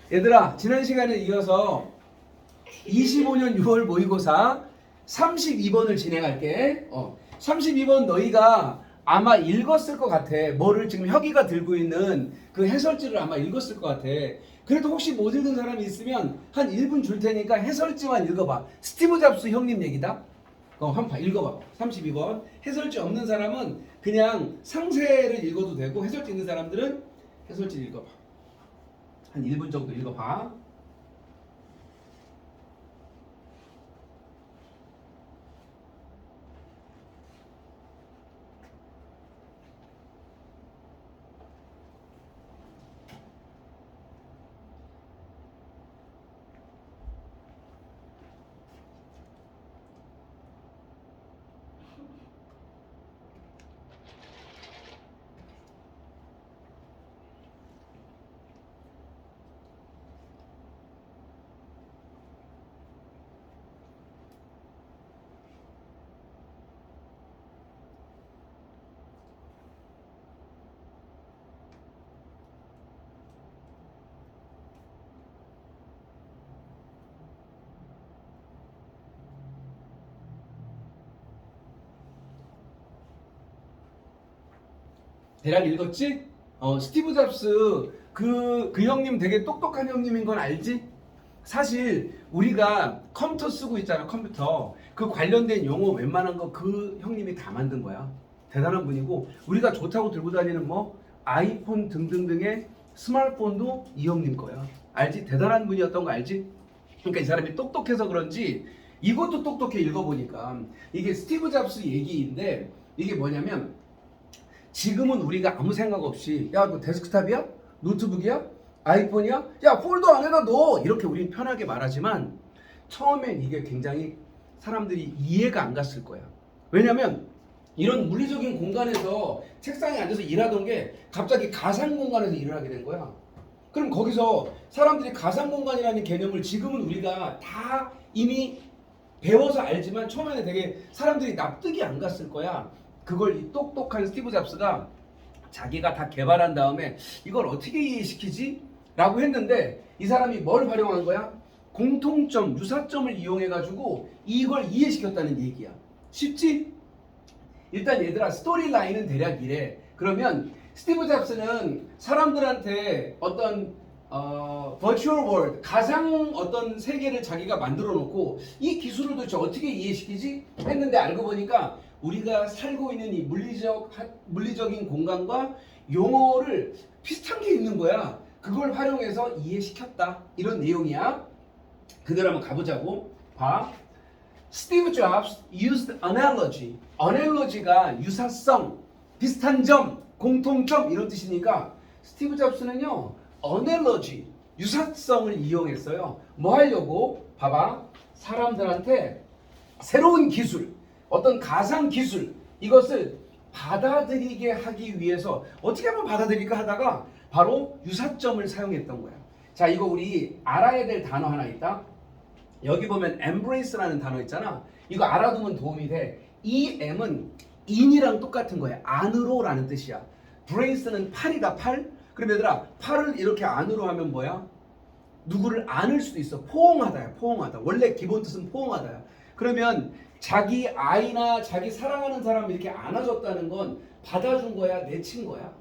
얘들아, 지난 시간에 이어서 25년 6월 모의고사 32번을 진행할게. 32번 너희가 아마 읽었을 것 같아. 뭐를 지금 혁이가 들고 있는 그 해설지를 아마 읽었을 것 같아. 그래도 혹시 못 읽은 사람이 있으면 한 1분 줄 테니까 해설지만 읽어봐. 스티브 잡스 형님 얘기다. 한번 읽어봐. 32번. 해설지 없는 사람은 그냥 상세를 읽어도 되고, 해설지 있는 사람들은 해설지 읽어봐. 한 1분 정도 읽어봐. 대략 읽었지? 스티브 잡스 그 형님 되게 똑똑한 형님인 건 알지? 사실 우리가 컴퓨터 쓰고 있잖아. 컴퓨터 그 관련된 용어 웬만한 거 그 형님이 다 만든 거야. 대단한 분이고, 우리가 좋다고 들고 다니는 뭐 아이폰 등등등의 스마트폰도 이 형님 거야. 알지? 대단한 분이었던 거 알지? 그러니까 이 사람이 똑똑해서 그런지 이것도 똑똑해. 읽어보니까 이게 스티브 잡스 얘기인데, 이게 뭐냐면 지금은 우리가 아무 생각 없이 야, 너 데스크탑이야? 노트북이야? 아이폰이야? 야, 폴더 안에다 넣어! 이렇게 우리는 편하게 말하지만 처음엔 이게 굉장히 사람들이 이해가 안 갔을 거야. 왜냐면 이런 물리적인 공간에서 책상에 앉아서 일하던 게 갑자기 가상 공간에서 일을 하게 된 거야. 그럼 거기서 사람들이 가상 공간이라는 개념을 지금은 우리가 다 이미 배워서 알지만 처음에는 되게 사람들이 납득이 안 갔을 거야. 그걸 이 똑똑한 스티브 잡스가 자기가 다 개발한 다음에 이걸 어떻게 이해시키지? 라고 했는데, 이 사람이 뭘 활용한 거야? 공통점, 유사점을 이용해가지고 이걸 이해시켰다는 얘기야. 쉽지? 일단 얘들아, 스토리 라인은 대략 이래. 그러면 스티브 잡스는 사람들한테 어떤 버추얼 월드, 가상 어떤 세계를 자기가 만들어 놓고 이 기술을 도대체 어떻게 이해시키지? 했는데 알고 보니까 우리가 살고 있는 이 물리적인 공간과 용어를 비슷한 게 있는 거야. 그걸 활용해서 이해시켰다. 이런 내용이야. 그대로 한번 가보자고. 봐. Steve Jobs used analogy. analogy가 유사성, 비슷한 점, 공통점 이런 뜻이니까 스티브 잡스는요, analogy, 유사성을 이용했어요. 뭐 하려고? 봐봐. 사람들한테 새로운 기술, 어떤 가상 기술, 이것을 받아들이게 하기 위해서 어떻게 하면 받아들일까 하다가 바로 유사점을 사용했던 거야. 자, 이거 우리 알아야 될 단어 하나 있다. 여기 보면 embrace라는 단어 있잖아. 이거 알아두면 도움이 돼. 이 M은 in이랑 똑같은 거야. 안으로라는 뜻이야. brace는 팔이다, 팔. 그럼 얘들아, 팔을 이렇게 안으로 하면 뭐야? 누구를 안을 수도 있어. 포옹하다야, 포옹하다. 원래 기본 뜻은 포옹하다야. 그러면 자기 아이나 자기 사랑하는 사람을 이렇게 안아줬다는 건 받아준 거야, 내친 거야?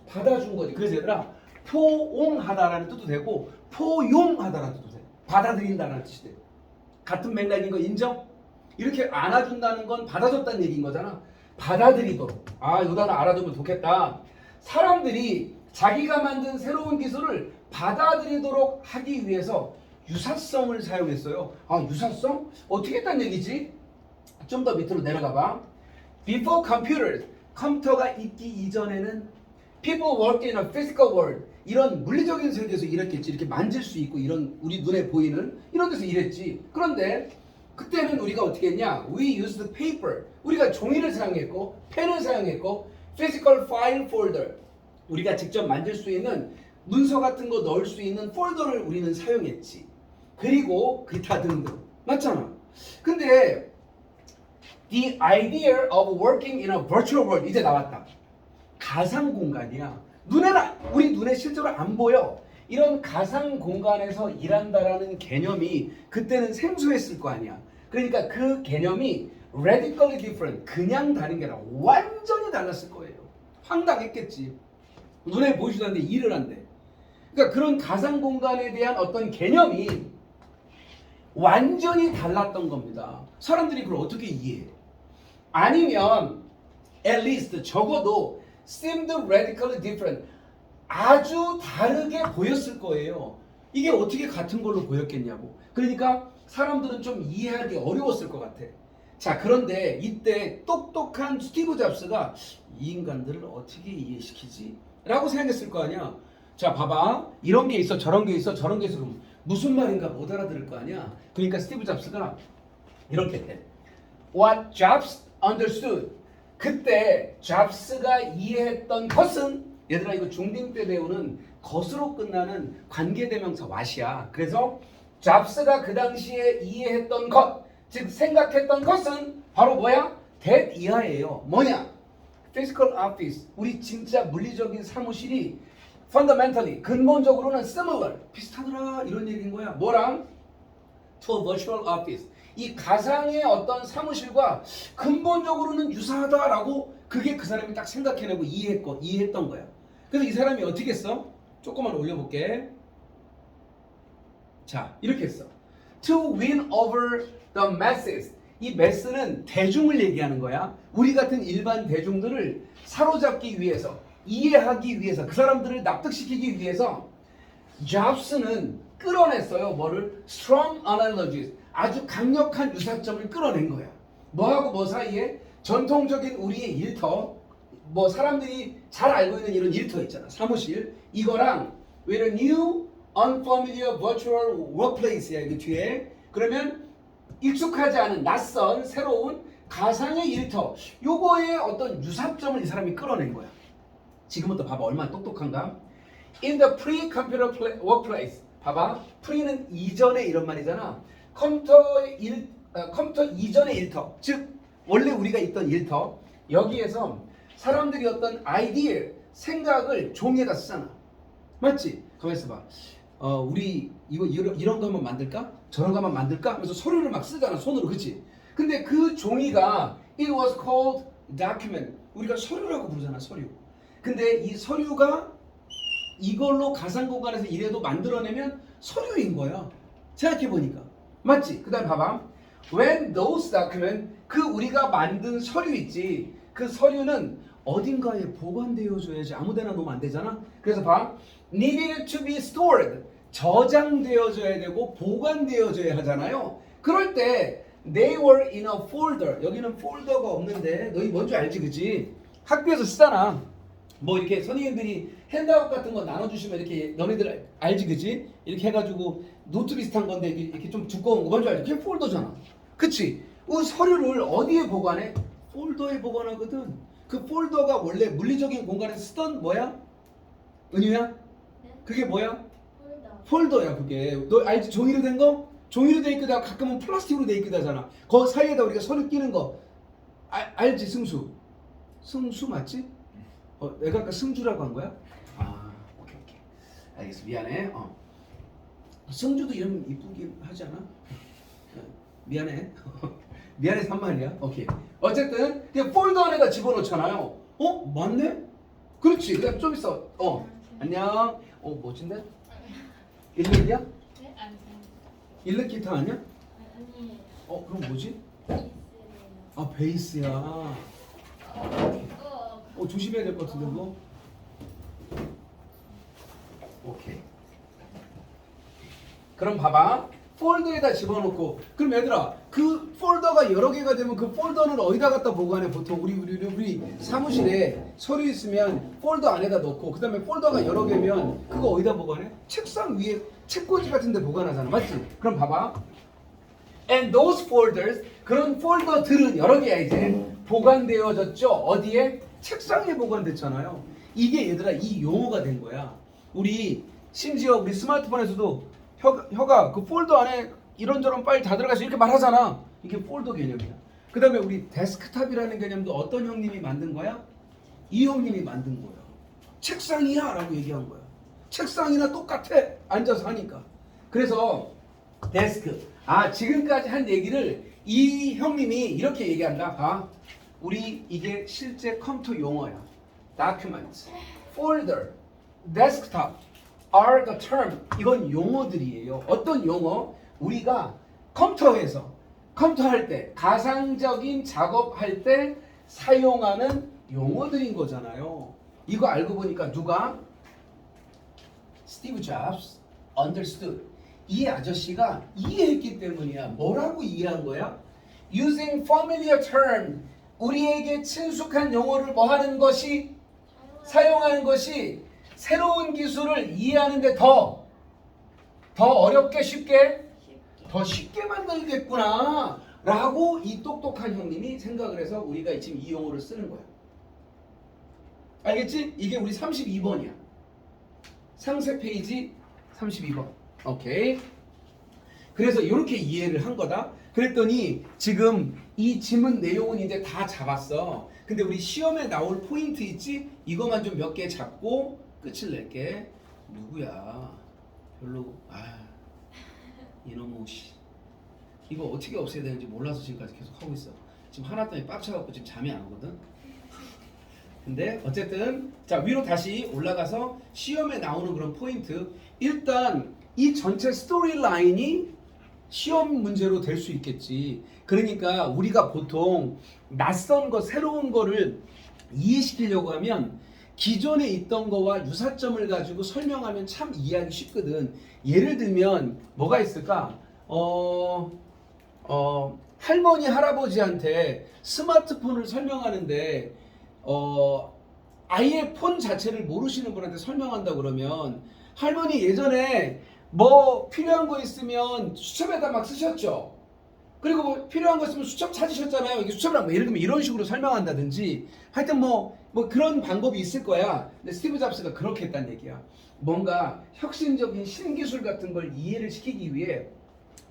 받아준 거지. 그래서 얘들아, 포옹하다라는 뜻도 되고 포용하다라는 뜻도 돼. 받아들인다는 뜻이 돼. 같은 맥락인 거 인정? 이렇게 안아준다는 건 받아줬다는 얘기인 거잖아. 받아들이도록. 아, 이 단어 알아두면 좋겠다. 사람들이 자기가 만든 새로운 기술을 받아들이도록 하기 위해서 유사성을 사용했어요. 아, 유사성? 어떻게 했다는 얘기지? 좀 더 밑으로 내려가 봐. Before computers, 컴퓨터가 있기 이전에는 people worked in a physical world. 이런 물리적인 세계에서 일했겠지. 이렇게 만질 수 있고 이런 우리 눈에 보이는 이런 데서 일했지. 그런데 그때는 우리가 어떻게 했냐? We used paper. 우리가 종이를 사용했고 펜을 사용했고 physical file folder. 우리가 직접 만질 수 있는 문서 같은 거 넣을 수 있는 폴더를 우리는 사용했지. 그리고 기타 등등. 맞잖아. 근데 the idea of working in a virtual world 이제 나왔다. 가상 공간이야. 우리 눈에 실제로 안 보여. 이런 가상 공간에서 일한다라는 개념이 그때는 생소했을 거 아니야. 그러니까 그 개념이 radically different, 그냥 다른 게 아니라 완전히 달랐을 거예요. 황당했겠지. 눈에 보이지도 않는데 일을 한대. 그러니까 그런 가상 공간에 대한 어떤 개념이 완전히 달랐던 겁니다. 사람들이 그걸 어떻게 이해해? 아니면 at least 적어도 seemed radically different, 아주 다르게 보였을 거예요. 이게 어떻게 같은 걸로 보였겠냐고. 그러니까 사람들은 좀 이해하기 어려웠을 것 같아. 자, 그런데 이때 똑똑한 스티브 잡스가 이 인간들을 어떻게 이해시키지? 라고 생각했을 거 아니야. 자, 봐봐. 이런 게 있어, 저런 게 있어, 저런 게 있어. 그럼 무슨 말인가 못 알아들을 거 아니야. 그러니까 스티브 잡스가 이렇게 해. What Jobs understood. 그때 잡스가 이해했던 것은, 얘들아 이거 중딩 때 배우는 것으로 끝나는 관계대명사 what이야. 그래서 잡스가 그 당시에 이해했던 것, 즉 생각했던 것은 바로 뭐야? that 이하예요. 뭐냐? Physical office, 우리 진짜 물리적인 사무실이 fundamentally, 근본적으로는 similar, 비슷하더라 이런 얘기인 거야. 뭐랑? To a virtual office, 이 가상의 어떤 사무실과 근본적으로는 유사하다라고 그게 그 사람이 딱 생각해내고 이해했던 거야. 그래서 이 사람이 어떻게 했어? 조금만 올려볼게. 자, 이렇게 했어. To win over the masses. 이 mass는 대중을 얘기하는 거야. 우리 같은 일반 대중들을 사로잡기 위해서, 이해하기 위해서, 그 사람들을 납득시키기 위해서 잡스는 끌어냈어요. 뭐를? Strong analogies. 아주 강력한 유사점을 끌어낸 거야. 뭐하고 뭐 사이에? 전통적인 우리의 일터, 뭐 사람들이 잘 알고 있는 이런 일터 있잖아. 사무실. 이거랑 with a new unfamiliar virtual workplace야, 이 뒤에. 그러면 익숙하지 않은 낯선 새로운 가상의 일터, 요거의 어떤 유사점을 이 사람이 끌어낸 거야. 지금부터 봐봐 얼마나 똑똑한가. In the pre-computer workplace. 봐봐. pre는 이전에 이런 말이잖아. 컴퓨터 이전의 일터, 즉 원래 우리가 있던 일터, 여기에서 사람들이 어떤 아이디어, 생각을 종이에다 쓰잖아. 맞지? 가만히 있어봐. 우리 이거 이런 거 한번 만들까? 저런 거 한번 만들까? 하면서 서류를 막 쓰잖아, 손으로. 그치? 근데 그 종이가 it was called document. 우리가 서류라고 부르잖아, 서류. 근데 이 서류가 이걸로 가상 공간에서 이래도 만들어내면 서류인 거야. 생각해보니까. 맞지? 그 다음 봐봐. When those document, 그 우리가 만든 서류 있지, 그 서류는 어딘가에 보관되어줘야지 아무데나 놓으면 안 되잖아. 그래서 봐. Needed to be stored. 저장되어져야 되고 보관되어져야 하잖아요. 그럴 때 they were in a folder. 여기는 폴더가 없는데 너희 뭔지 알지, 그치? 학교에서 쓰잖아. 뭐 이렇게 선생님들이 핸드아웃 같은 거 나눠주시면 이렇게 너네들 알지, 그치? 이렇게 해가지고 노트 비슷한 건데 이렇게 좀 두꺼운 거 뭔지 알지? 그게 폴더잖아. 그치? 그 서류를 어디에 보관해? 폴더에 보관하거든. 그 폴더가 원래 물리적인 공간에서 쓰던 뭐야? 은유야? 네? 그게 뭐야? 폴더. 폴더야 그게. 너 알지? 종이로 된 거? 종이로 돼 있기도 하고 가끔은 플라스틱으로 돼 있기도 하잖아. 그 사이에다 우리가 서류 끼는 거 알지? 승수. 승수 맞지? 내가 아까 승주라고 한 거야? 아, 오케이. 알겠어. 미안해. 승주도 이름 이쁘긴 하지 않아? 미안해. 미안해서 한 말이야. 오케이. 어쨌든 그냥 폴더 안에다 집어넣잖아요. 맞네? 그렇지. 그다음 좀 있어. 안녕. 멋진데? 일렉이야? 네? 아니. 일렉 기타 아니야? 아니. 그럼 뭐지? 베이스예요. 베이스야. 조심해야 될 것 같은데 그거? 오케이. 그럼 봐봐. 폴더에다 집어넣고, 그럼 얘들아 그 폴더가 여러 개가 되면 그 폴더는 어디다 갖다 보관해? 보통 우리 사무실에 서류 있으면 폴더 안에다 넣고, 그 다음에 폴더가 여러 개면 그거 어디다 보관해? 책상 위에 책꽂이 같은 데 보관하잖아. 맞지? 그럼 봐봐. And those folders, 그런 폴더들은 여러 개야 이제 보관되어졌죠. 어디에? 책상에 보관됐잖아요. 이게 얘들아 이 용어가 된 거야. 우리 심지어 우리 스마트폰에서도 혀가 그 폴더 안에 이런저런 파일 다 들어가서 이렇게 말하잖아. 이게 폴더 개념이야. 그 다음에 우리 데스크탑이라는 개념도 어떤 형님이 만든 거야? 이 형님이 만든 거야. 책상이야 라고 얘기한 거야. 책상이나 똑같아. 앉아서 하니까. 그래서 데스크. 지금까지 한 얘기를 이 형님이 이렇게 얘기한다. 봐. 우리 이게 실제 컴퓨터 용어야. Documents, folder, desktop are the term. 이건 용어들이에요. 어떤 용어? 우리가 컴퓨터에서 컴퓨터 할 때, 가상적인 작업할 때 사용하는 용어들인 거잖아요. 이거 알고 보니까 누가? 스티브 잡스 understood. 이 아저씨가 이해했기 때문이야. 뭐라고 이해한 거야? Using familiar term. 우리에게 친숙한 용어를 뭐 하는 것이? 사용하는 것이 새로운 기술을 이해하는데 더 어렵게 쉽게? 더 쉽게 만들겠구나 라고 이 똑똑한 형님이 생각을 해서 우리가 지금 이 용어를 쓰는 거야. 알겠지? 이게 우리 32번이야. 상세 페이지 32번. 오케이. 그래서 이렇게 이해를 한 거다. 그랬더니 지금 이 지문 내용은 이제 다 잡았어. 근데 우리 시험에 나올 포인트 있지? 이것만 좀 몇 개 잡고 끝을 낼게. 누구야? 별로 이놈의 씨. 이거 어떻게 없애야 되는지 몰라서 지금까지 계속 하고 있어. 지금 하나 때문에 빡쳐갖고 지금 잠이 안 오거든. 근데 어쨌든 자 위로 다시 올라가서 시험에 나오는 그런 포인트. 일단 이 전체 스토리 라인이 시험 문제로 될 수 있겠지. 그러니까 우리가 보통 낯선 거, 새로운 거를 이해시키려고 하면 기존에 있던 거와 유사점을 가지고 설명하면 참 이해하기 쉽거든. 예를 들면 뭐가 있을까? 할머니 할아버지한테 스마트폰을 설명하는데 아예 폰 자체를 모르시는 분한테 설명한다 그러면 할머니 예전에 뭐 필요한 거 있으면 수첩에다 막 쓰셨죠. 그리고 뭐 필요한 거 있으면 수첩 찾으셨잖아요. 이게 수첩이랑 뭐 예를 들면 이런 식으로 설명한다든지 하여튼 뭐 그런 방법이 있을 거야. 근데 스티브 잡스가 그렇게 했다는 얘기야. 뭔가 혁신적인 신기술 같은 걸 이해를 시키기 위해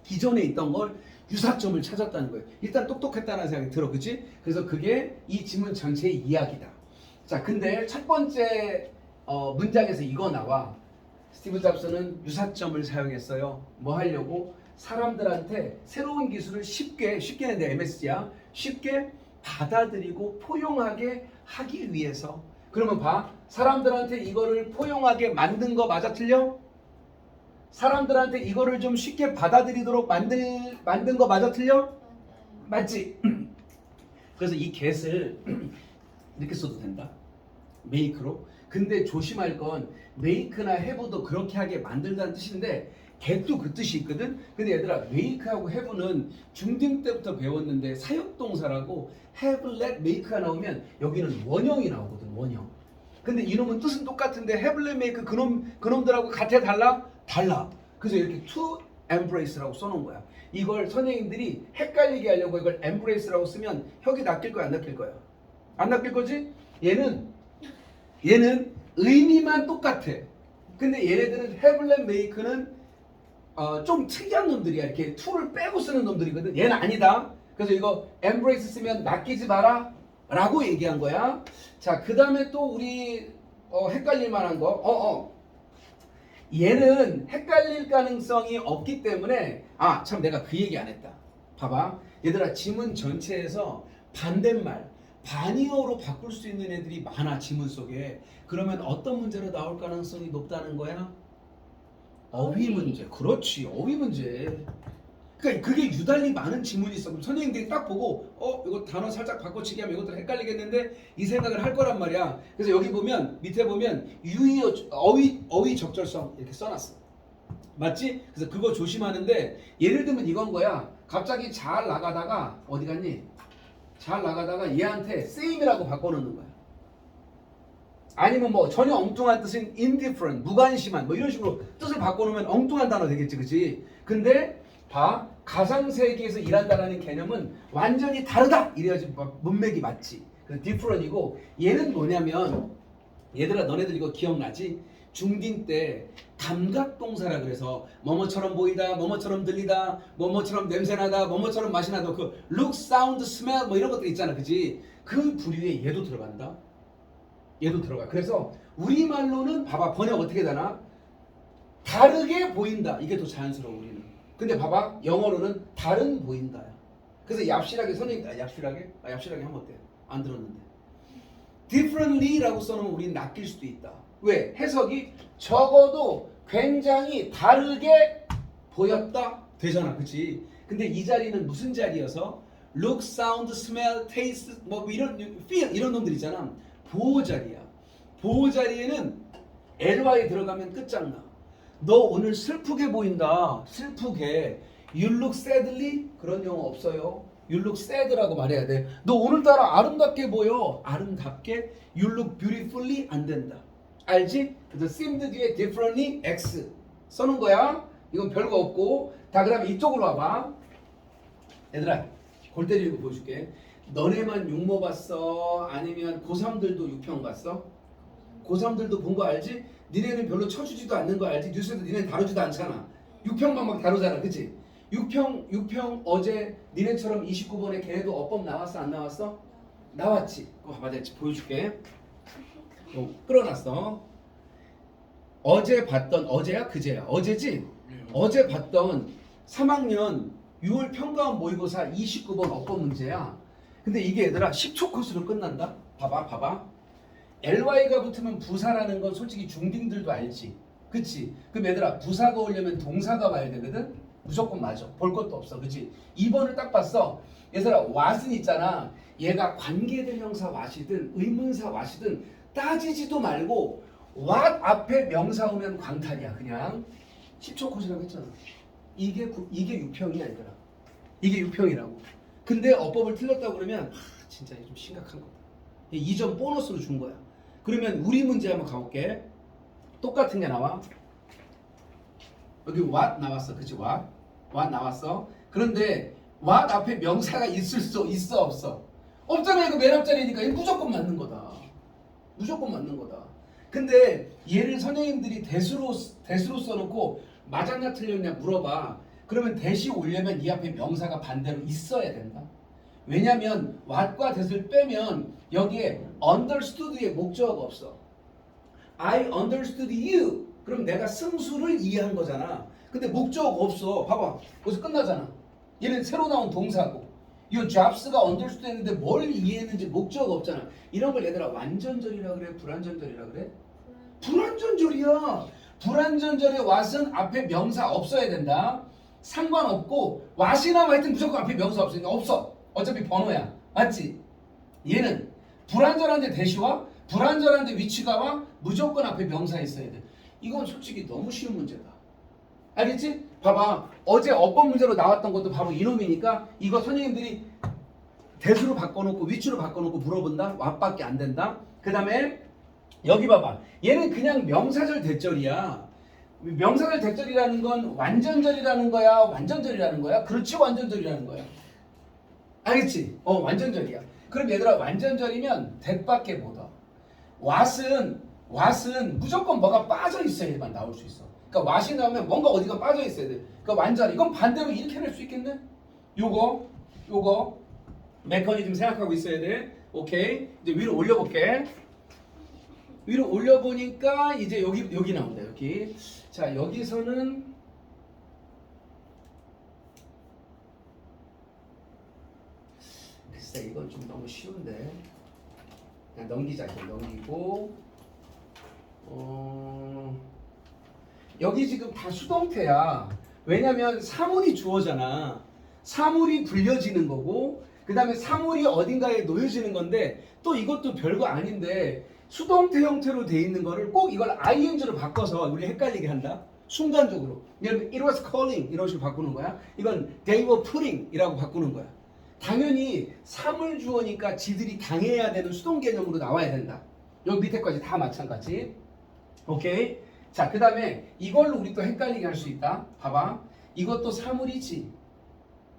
기존에 있던 걸 유사점을 찾았다는 거예요. 일단 똑똑했다는 생각이 들어, 그치? 그래서 그게 이 지문 전체의 이야기다. 자, 근데 첫 번째 문장에서 이거 나와. 스티브 잡스는 유사점을 사용했어요. 뭐 하려고? 사람들한테 새로운 기술을 쉽게 했는데 MSG야. 쉽게 받아들이고 포용하게 하기 위해서. 그러면 봐. 사람들한테 이거를 포용하게 만든 거 맞아 틀려? 사람들한테 이거를 좀 쉽게 받아들이도록 만든 거 맞아 틀려? 맞지? 그래서 이 get을 이렇게 써도 된다. make로. 근데 조심할 건 make나 have도 그렇게 하게 만들다는 뜻인데 get도 그 뜻이 있거든. 근데 얘들아 make하고 have는 중딩 때부터 배웠는데 사역동사라고 have, let, make가 나오면 여기는 원형이 나오거든. 원형. 근데 이놈은 뜻은 똑같은데 have, let, make 그놈들하고 같아 달라? 달라. 그래서 이렇게 to embrace라고 써놓은 거야. 이걸 선생님들이 헷갈리게 하려고 이걸 embrace라고 쓰면 혁이 낚일 거야, 안 낚일 거야? 안 낚일 거지? 얘는 의미만 똑같아. 근데 얘네들은 have, let, make는 좀 특이한 놈들이야. 이렇게 to를 빼고 쓰는 놈들이거든. 얘는 아니다. 그래서 이거 embrace 쓰면 낚이지 마라 라고 얘기한 거야. 자, 그 다음에 또 우리 헷갈릴 만한 거 얘는 헷갈릴 가능성이 없기 때문에 참 내가 그 얘기 안 했다. 봐봐. 얘들아 지문 전체에서 반대말 반의어로 바꿀 수 있는 애들이 많아. 지문 속에. 그러면 어떤 문제로 나올 가능성이 높다는 거야? 어휘 문제. 그렇지. 어휘 문제. 그러니까 그게 유달리 많은 지문이 있어. 그럼 선생님들이 딱 보고 이거 단어 살짝 바꿔치기 하면 이것들 헷갈리겠는데 이 생각을 할 거란 말이야. 그래서 여기 보면 밑에 보면 유의어 어휘 적절성 이렇게 써놨어. 맞지? 그래서 그거 조심하는데 예를 들면 이건 거야. 갑자기 잘 나가다가 어디 갔니? 잘 나가다가 얘한테 same이라고 바꿔놓는 거야. 아니면 뭐 전혀 엉뚱한 뜻인 indifferent 무관심한 뭐 이런 식으로 뜻을 바꿔놓으면 엉뚱한 단어 되겠지, 그치? 근데 봐. 가상세계에서 일한다는 개념은 완전히 다르다! 이래야지 문맥이 맞지. 그래서 different이고 얘는 뭐냐면 얘들아 너네들 이거 기억나지? 중딩 때 감각동사라 그래서 뭐뭐처럼 보이다, 뭐뭐처럼 들리다, 뭐뭐처럼 냄새나다, 뭐뭐처럼 맛이 나다 그 look, sound, smell 뭐 이런 것들 있잖아, 그치? 그 부류에 얘도 들어간다. 얘도 들어가. 그래서 우리말로는 봐봐 번역 어떻게 되나? 다르게 보인다. 이게 더 자연스러워 우리는. 근데 봐봐 영어로는 다른 보인다야. 그래서 얍실하게 선생님 얍실하게 하면 어때? 안 들었는데. differently라고 써놓으면 우리는 낚일 수도 있다. 왜? 해석이 적어도 굉장히 다르게 보였다 되잖아, 그치? 근데 이 자리는 무슨 자리여서 look, sound, smell, taste 뭐 이런 feel 이런 놈들 있잖아. 보호 자리야. 보호 자리에는 ly 들어가면 끝장나. 너 오늘 슬프게 보인다. 슬프게. You look sadly? 그런 용어 없어요. You look sad라고 말해야 돼. 너 오늘따라 아름답게 보여. 아름답게. You look beautifully 안 된다. 알지? 그래서 seemed 뒤에 differently x 써놓은 거야. 이건 별거 없고. 다 그러면 이쪽으로 와봐. 얘들아 골 때리는 거 보여줄게. 너네만 육모 봤어? 아니면 고3들도 6평 봤어? 고3들도 본 거 알지? 니네는 별로 쳐주지도 않는 거 알지? 뉴스에도 니네 다루지도 않잖아. 6평만 막 다루잖아, 그치? 6평 어제 니네처럼 29번에 걔네도 어법 나왔어 안 나왔어? 나왔지. 그거 봐봐, 내가 보여줄게. 끌어놨어. 어제 봤던 어제야 그제야? 어제지? 어제 봤던 3학년 6월 평가원 모의고사 29번 어법 문제야. 근데 이게 얘들아 10초 컷으로 끝난다. 봐봐. ly가 붙으면 부사라는 건 솔직히 중딩들도 알지. 그치? 그럼 얘들아 부사가 오려면 동사가 와야 되거든? 무조건 맞아. 볼 것도 없어. 그치? 2번을 딱 봤어. 얘들아 what은 있잖아. 얘가 관계대명사 what이든 의문사 what이든 따지지도 말고 what 앞에 명사 오면 광탈이야. 그냥 10초 컷이라고 했잖아. 이게 6평이야 얘들아. 이게 6평이라고. 근데 어법을 틀렸다고 그러면 진짜 좀 심각한 거다. 2점 보너스로 준 거야. 그러면 우리 문제 한번 가볼게. 똑같은 게 나와. 여기 what 나왔어. 그치? what 나왔어. 그런데 what 앞에 명사가 있을 수 있어 없어? 없잖아. 이거 맨 앞자리니까 이거 무조건 맞는 거다. 무조건 맞는 거다. 근데 얘를 선생님들이 대수로 써놓고 맞았냐 틀렸냐 물어봐. 그러면 대시 오려면 이 앞에 명사가 반대로 있어야 된다. 왜냐면 what과 that을 빼면 여기에 understood의 목적어가 없어. I understood you. 그럼 내가 승수를 이해한 거잖아. 근데 목적어가 없어. 봐봐. 거기서 끝나잖아. 얘는 새로 나온 동사고. 이 jobs가 understood 했는데 뭘 이해했는지 목적어가 없잖아. 이런 걸 얘들아 완전절이라 그래? 불완전절이라 그래? 불완전절이야. 불완전절의 what은 앞에 명사 없어야 된다. 상관없고 what이나 하여튼 무조건 앞에 명사 없으니까 없어. 어차피 번호야. 맞지? 얘는 불완전한데 대시와 불완전한데 위치가 와 무조건 앞에 명사 있어야 돼. 이건 솔직히 너무 쉬운 문제다. 알겠지? 봐봐. 어제 어법 문제로 나왔던 것도 바로 이놈이니까 이거 선생님들이 대수로 바꿔놓고 위치로 바꿔놓고 물어본다. what밖에 안 된다. 그 다음에 여기 봐봐. 얘는 그냥 명사절 대절이야. 명사절 대절이라는 건 완전절이라는 거야? 완전절이라는 거야? 그렇지 완전절이라는 거야. 알겠지? 완전절이야. 그럼 얘들아 완전절이면 that밖에 못 와. what은 무조건 뭐가 빠져 있어야만 나올 수 있어. 그러니까 what이 나오면 뭔가 어디가 빠져 있어야 돼. 그러니까 완전 이건 반대로 이렇게 낼 수 있겠네? 요거 메커니즘 생각하고 있어야 돼. 오케이. 이제 위로 올려볼게. 위로 올려보니까 이제 여기 나온다. 여기. 자 여기서는 글쎄 이건 좀 너무 쉬운데 그냥 넘기자. 이제 넘기고 여기 지금 다 수동태야. 왜냐면 사물이 주어잖아. 사물이 불려지는 거고 그 다음에 사물이 어딘가에 놓여지는 건데 또 이것도 별거 아닌데 수동태 형태로 돼 있는 거를 꼭 이걸 ing로 바꿔서 우리 헷갈리게 한다. 순간적으로. 예를 들면 it was calling 이런 식으로 바꾸는 거야. 이건 they were putting 이라고 바꾸는 거야. 당연히 사물 주어니까 지들이 당해야 되는 수동 개념으로 나와야 된다. 여기 밑에까지 다 마찬가지. 오케이. 자, 그 다음에 이걸로 우리 또 헷갈리게 할 수 있다. 봐봐. 이것도 사물이지.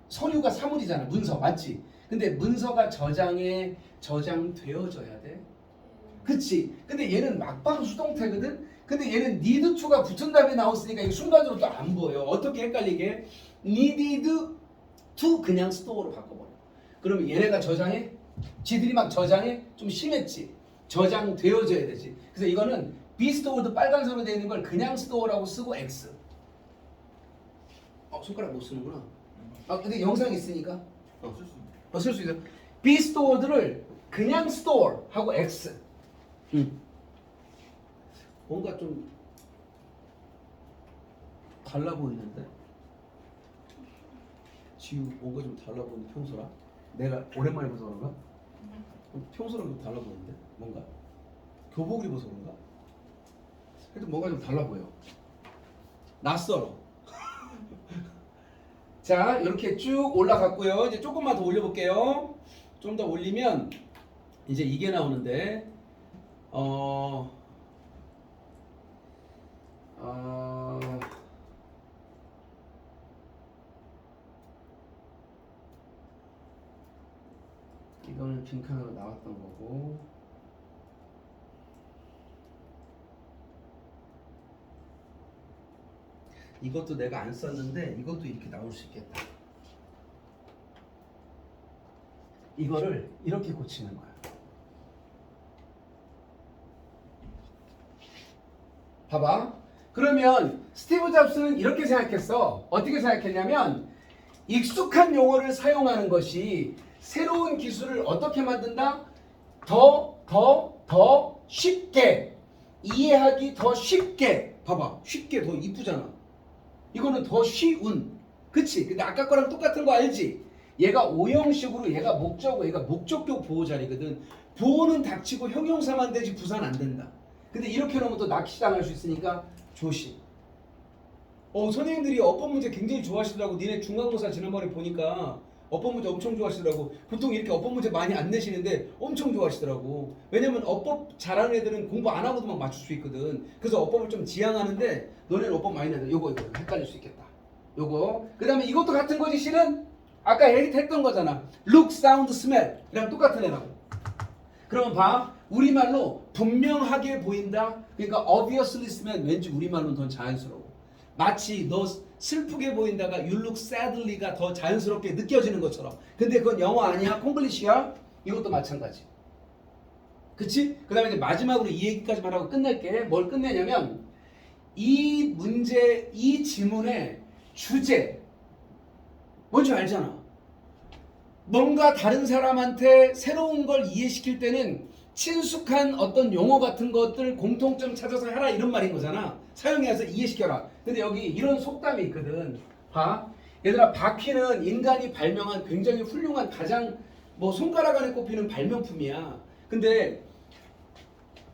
서류가 사물이잖아. 문서 맞지? 근데 문서가 저장되어져야 돼. 그치? 근데 얘는 막바로 수동태거든? 근데 얘는 need to가 붙은 다음에 나왔으니까 이게 순간적으로 또 안 보여. 어떻게 헷갈리게? needed to 그냥 store로 바꿔버려. 그러면 얘네가 저장해? 지들이 막 저장해? 좀 심했지? 저장되어져야 되지. 그래서 이거는 be stored 빨간색으로 되어 있는 걸 그냥 store라고 쓰고 X. 손가락 못 쓰는구나. 근데 영상이 있으니까 쓸 수 있어. be stored를 그냥 store 하고 X. 뭔가 좀 달라 보이는데? 지우 뭔가 좀 달라 보이는데 평소랑? 내가 오랜만에 봐서 그런가? 평소랑 좀 달라 보이는데? 뭔가? 교복을 입어서 그런가? 하여튼 뭔가 좀 달라 보여. 낯설어. 자, 이렇게 쭉 올라갔고요. 이제 조금만 더 올려볼게요. 좀 더 올리면 이제 이게 나오는데 이거는 빈칸으로 나왔던 거고 이것도 내가 안 썼는데 이것도 이렇게 나올 수 있겠다. 이거를 이렇게 고치는 거야. 봐봐. 그러면 스티브 잡스는 이렇게 생각했어. 어떻게 생각했냐면 익숙한 용어를 사용하는 것이 새로운 기술을 어떻게 만든다? 더 쉽게 이해하기 더 쉽게. 봐봐. 쉽게 더 이쁘잖아. 이거는 더 쉬운. 그치? 근데 아까 거랑 똑같은 거 알지? 얘가 오형식으로 얘가 목적어, 얘가 목적격 보호 자리거든. 보호는 닥치고 형용사만 되지 부사는 안 된다. 근데 이렇게 놓으면 또 낚시당할 수 있으니까 조심. 선생님들이 어법 문제 굉장히 좋아하시더라고. 니네 중간고사 지난번에 보니까 어법 문제 엄청 좋아하시더라고. 보통 이렇게 어법 문제 많이 안 내시는데 엄청 좋아하시더라고. 왜냐면 어법 잘하는 애들은 공부 안 하고도 막 맞출 수 있거든. 그래서 어법을 좀 지향하는데 너네는 어법 많이 내는데 요거 헷갈릴 수 있겠다. 요거. 그 다음에 이것도 같은 거지 실은? 아까 했던 거잖아. look, sound, smell. 이랑 똑같은 애라고. 그러면 봐. 우리말로 분명하게 보인다. 그러니까 obviously 쓰면 왠지 우리말로는 더 자연스러워. 마치 너 슬프게 보인다가 you look sadly가 더 자연스럽게 느껴지는 것처럼. 근데 그건 영어 아니야. 콩글리시야. 이것도 마찬가지. 그치? 그 다음에 이제 마지막으로 이 얘기까지만 하고 끝낼게. 뭘 끝내냐면 이 문제, 이 지문의 주제 뭔지 알잖아. 뭔가 다른 사람한테 새로운 걸 이해시킬 때는 친숙한 어떤 용어 같은 것들 공통점 찾아서 해라 이런 말인 거잖아. 사용해서 이해시켜라. 근데 여기 이런 속담이 있거든. 봐. 얘들아, 바퀴는 인간이 발명한 굉장히 훌륭한 가장 손가락 안에 꼽히는 발명품이야. 근데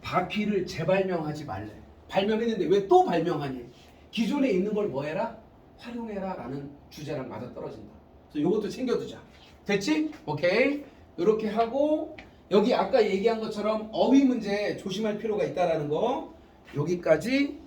바퀴를 재발명하지 말래. 발명했는데 왜 또 발명하니? 기존에 있는 걸 뭐 해라? 활용해라 라는 주제랑 맞아떨어진다. 그래서 이것도 챙겨두자. 됐지? 오케이. 이렇게 하고 여기 아까 얘기한 것처럼 어휘 문제 조심할 필요가 있다라는 거 여기까지